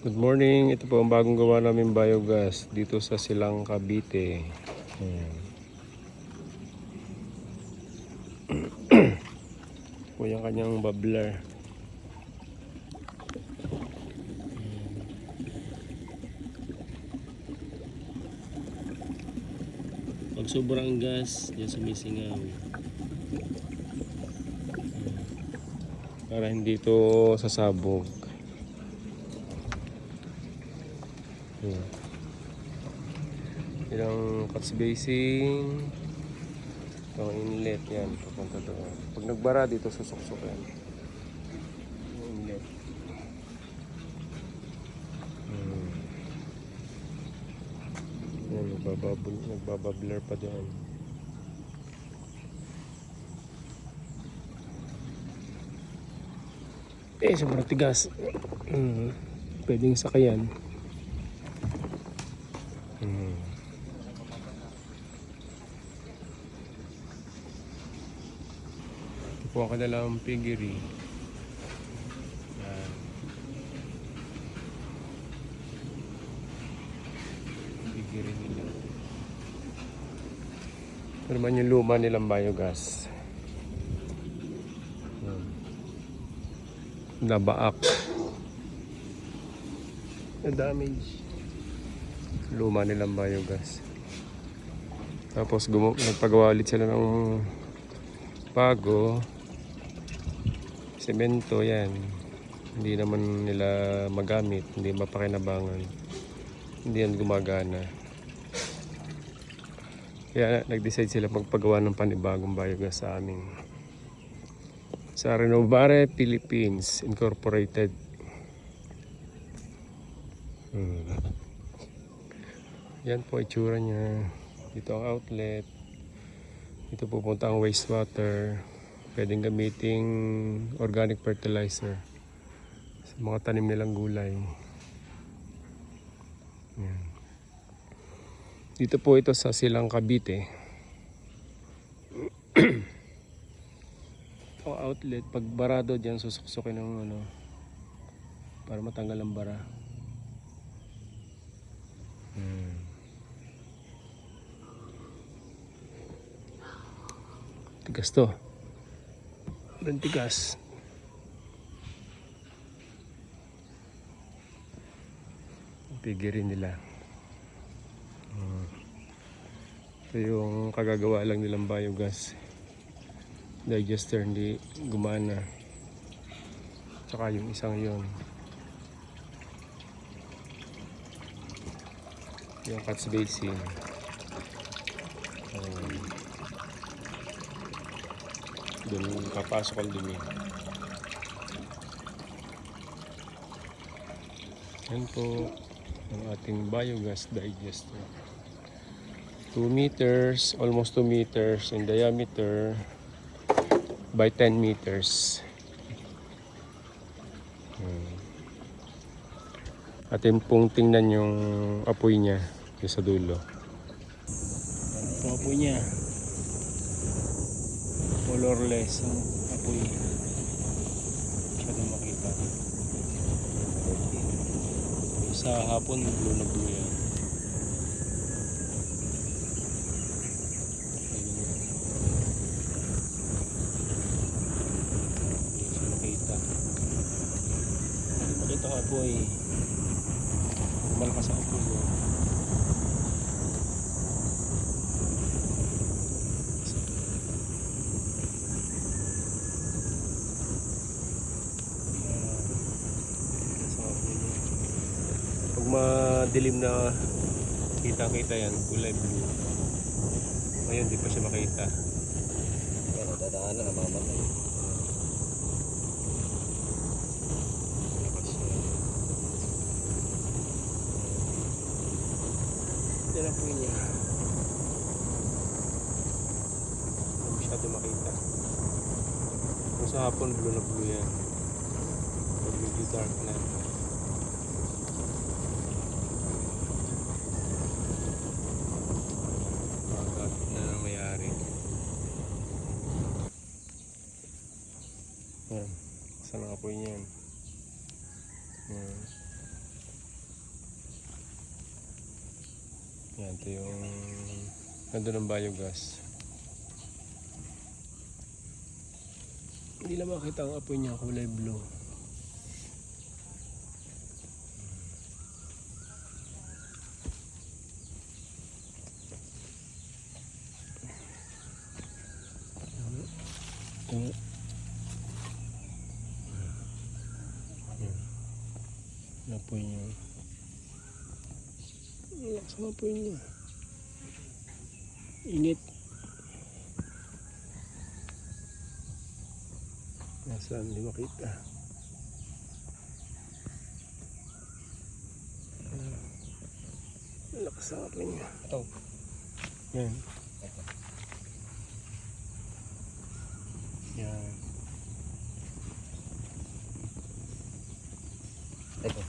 Good morning, ito po ang bagong gawa namin biogas dito sa Silang Cavite. Ayan. Po yung kanyang bubbler. Pag sobrang gas, diyan sumisingaw. Para hindi ito sasabog. Ayan. Ilang catch basin. Itong inlet yan, papunta doon. Pag nagbara dito, susuksok yan. Yung inlet. Yan, nagbababler pa doon. Sobrang tigas. Pwedeng sakayan. Ito po ang kanilang piggery. Yan. Piggery nila. Ito naman yung luma nilang biogas. Nabaak. Na-damage. Luma nilang biogas. Tapos nagpagawa ulit sila ng bago. Semento yan. Hindi naman nila magamit. Hindi mapakinabangan. Hindi yan gumagana. Kaya nag-decide sila magpagawa ng panibagong biogas sa amin. Sa Renovare Philippines Incorporated. Yan po itsura niya. Dito ang outlet. Dito pupunta ang wastewater. Pwedeng gamiting organic fertilizer sa mga tanim nilang gulay. Yan. Dito po ito sa Silang Cavite. Ang outlet, pag barado dyan, susuksukin ng para matanggal ang bara. Tigas to. Dan tigas. Pigirin nila. Ito yung kagagawa lang nilang biogas. Digester hindi gumana. Tsaka yung isang yun. Yung catch basin. Doon kapasok ang dumi. Yan po ang ating biogas digester. 2 meters, almost 2 meters in diameter by 10 meters. Atin pong tingnan yung apoy niya sa dulo. Ito apoy niya. Colorless ang apoy. Masyadong makita. Sa hapon blue na blue yan. Makita ko apoy. Malakas ang apoy yun. Pag madilim na kita yan, kulay blue. Ngayon di pa siya makita. Yan, dadaan na namamatay. Yan ang puwi niya. Hindi masyado makita. Kung sa hapon blue na blue yan. Pag medyo dark na. Magagapit na ng may-ari. Yan. Saan ang apoy niyan? Yan. Yan, ito yung nandun ang biogas. Hindi na makita ang apoy niya, kulay blue. Yan. Yan. Apoy niya. Lakas ang apoy niya. Init. Nasaan? Hindi makita. Lakas ang apoy niya. Ito. Yan. Yan. Ito.